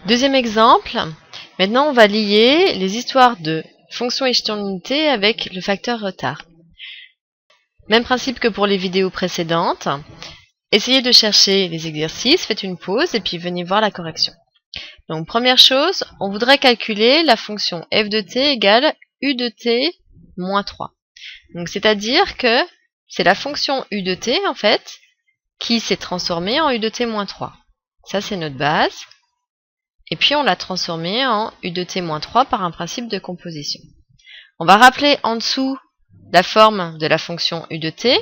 Deuxième exemple, maintenant on va lier les histoires de fonction échelon d'unité avec le facteur retard. Même principe que pour les vidéos précédentes. Essayez de chercher les exercices, faites une pause et puis venez voir la correction. Donc première chose, on voudrait calculer la fonction f de t égale u de t moins 3. Donc c'est-à-dire que c'est la fonction u de t en fait qui s'est transformée en u de t moins 3. Ça c'est notre base. Et puis on l'a transformée en u de t moins 3 par un principe de composition. On va rappeler en dessous la forme de la fonction u de t.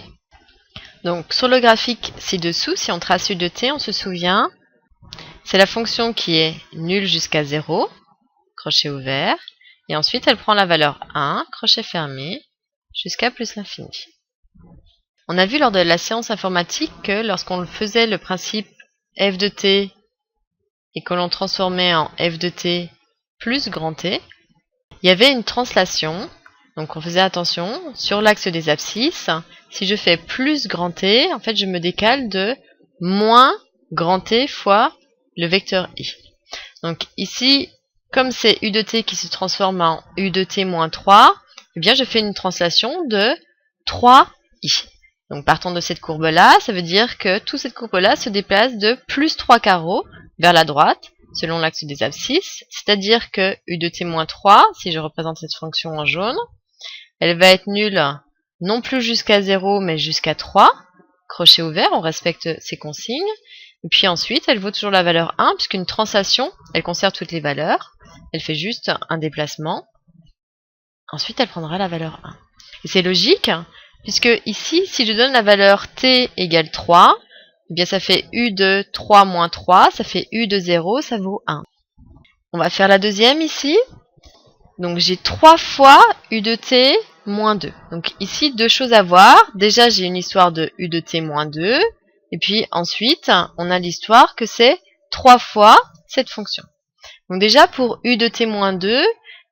Donc sur le graphique ci-dessous, si on trace u de t, on se souvient, c'est la fonction qui est nulle jusqu'à 0, crochet ouvert, et ensuite elle prend la valeur 1, crochet fermé, jusqu'à plus l'infini. On a vu lors de la séance informatique que lorsqu'on faisait le principe f de t et que l'on transformait en f de t plus grand T, il y avait une translation. Donc on faisait attention, sur l'axe des abscisses, si je fais plus grand T, en fait je me décale de moins grand T fois le vecteur i. Donc ici, comme c'est u de t qui se transforme en u de t moins 3, eh bien je fais une translation de 3i. Donc partant de cette courbe-là, ça veut dire que toute cette courbe-là se déplace de plus 3 carreaux vers la droite, selon l'axe des abscisses, c'est-à-dire que u de t moins 3, si je représente cette fonction en jaune, elle va être nulle non plus jusqu'à 0, mais jusqu'à 3. Crochet ouvert, on respecte ces consignes. Et puis ensuite, elle vaut toujours la valeur 1, puisqu'une translation, elle conserve toutes les valeurs. Elle fait juste un déplacement. Ensuite, elle prendra la valeur 1. Et c'est logique, puisque ici, si je donne la valeur t égale 3, eh bien ça fait u de 3 moins 3, ça fait u de 0, ça vaut 1. On va faire la deuxième ici. Donc j'ai 3 fois u de t moins 2. Donc ici, deux choses à voir. Déjà, j'ai une histoire de u de t moins 2. Et puis ensuite, on a l'histoire que c'est 3 fois cette fonction. Donc déjà, pour u de t moins 2,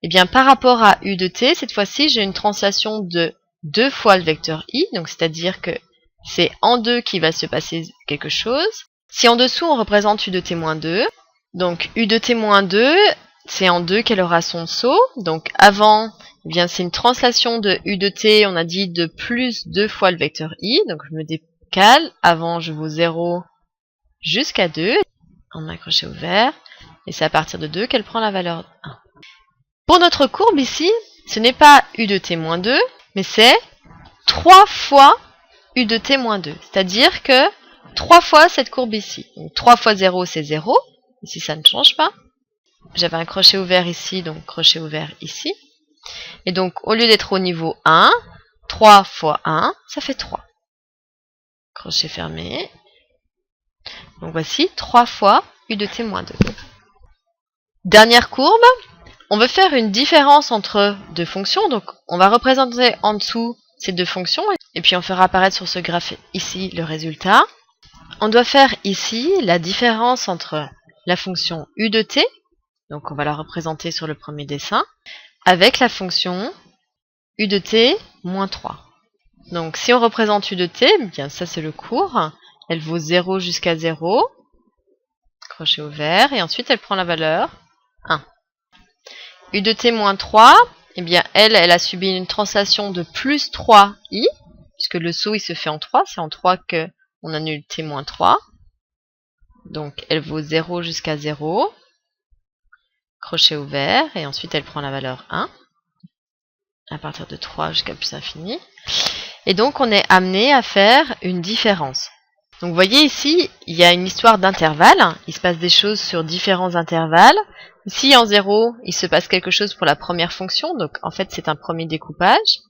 eh bien par rapport à u de t, cette fois-ci, j'ai une translation de 2 fois le vecteur i. Donc c'est-à-dire que c'est en 2 qu'il va se passer quelque chose. Si en dessous, on représente u de t moins 2, donc u de t moins 2, c'est en 2 qu'elle aura son saut. Donc avant, eh bien c'est une translation de u de t, on a dit de plus 2 fois le vecteur i. Donc je me décale. Avant, je vaux 0 jusqu'à 2. On a un crochet ouvert. Et c'est à partir de 2 qu'elle prend la valeur 1. Pour notre courbe ici, ce n'est pas u de t moins 2, mais c'est 3 fois u de t moins 2. C'est-à-dire que 3 fois cette courbe ici. Donc 3 fois 0, c'est 0. Ici, ça ne change pas. J'avais un crochet ouvert ici, donc crochet ouvert ici. Et donc, au lieu d'être au niveau 1, 3 fois 1, ça fait 3. Crochet fermé. Donc voici 3 fois u de t moins 2. Dernière courbe, on veut faire une différence entre deux fonctions. Donc on va représenter en dessous ces deux fonctions. Et puis on fera apparaître sur ce graphe ici le résultat. On doit faire ici la différence entre la fonction u de t, donc on va la représenter sur le premier dessin, avec la fonction u de t moins 3. Donc si on représente u de t, bien ça c'est le cours, elle vaut 0 jusqu'à 0, crochet ouvert, et ensuite elle prend la valeur 1. u de t moins 3, eh bien elle a subi une translation de plus 3i, puisque le saut il se fait en 3, c'est en 3 que on annule t moins 3. Donc elle vaut 0 jusqu'à 0, crochet ouvert, et ensuite elle prend la valeur 1, à partir de 3 jusqu'à plus infini. Et donc on est amené à faire une différence. Donc vous voyez ici, il y a une histoire d'intervalle, il se passe des choses sur différents intervalles. Ici en 0, il se passe quelque chose pour la première fonction, donc en fait c'est un premier découpage.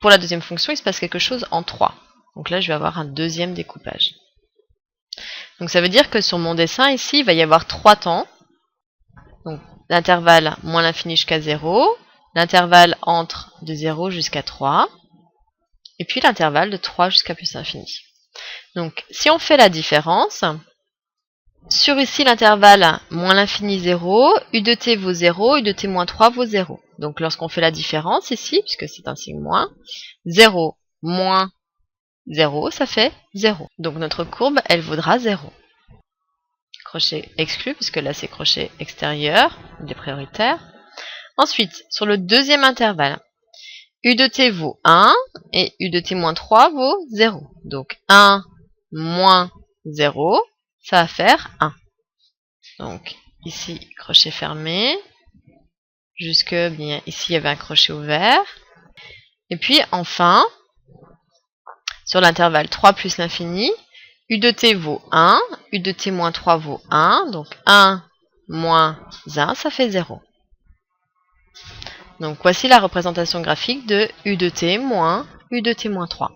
Pour la deuxième fonction, il se passe quelque chose en 3. Donc là je vais avoir un deuxième découpage. Donc ça veut dire que sur mon dessin ici, il va y avoir 3 temps. Donc l'intervalle moins l'infini jusqu'à 0, l'intervalle entre de 0 jusqu'à 3, et puis l'intervalle de 3 jusqu'à plus infini. Donc si on fait la différence, sur ici l'intervalle moins l'infini 0, u de t vaut 0, u de t moins 3 vaut 0. Donc lorsqu'on fait la différence ici, puisque c'est un signe moins, 0 moins 0, ça fait 0. Donc notre courbe, elle vaudra 0. crochet exclu, puisque là c'est crochet extérieur, il est prioritaire. Ensuite, sur le deuxième intervalle, U de T vaut 1 et U de T moins 3 vaut 0. Donc 1 moins 0, ça va faire 1. Donc ici, crochet fermé, jusque bien ici il y avait un crochet ouvert. Et puis enfin, sur l'intervalle 3 plus l'infini, U de T vaut 1, U de T moins 3 vaut 1, donc 1 moins 1, ça fait 0. Donc voici la représentation graphique de U de T moins U de T moins 3.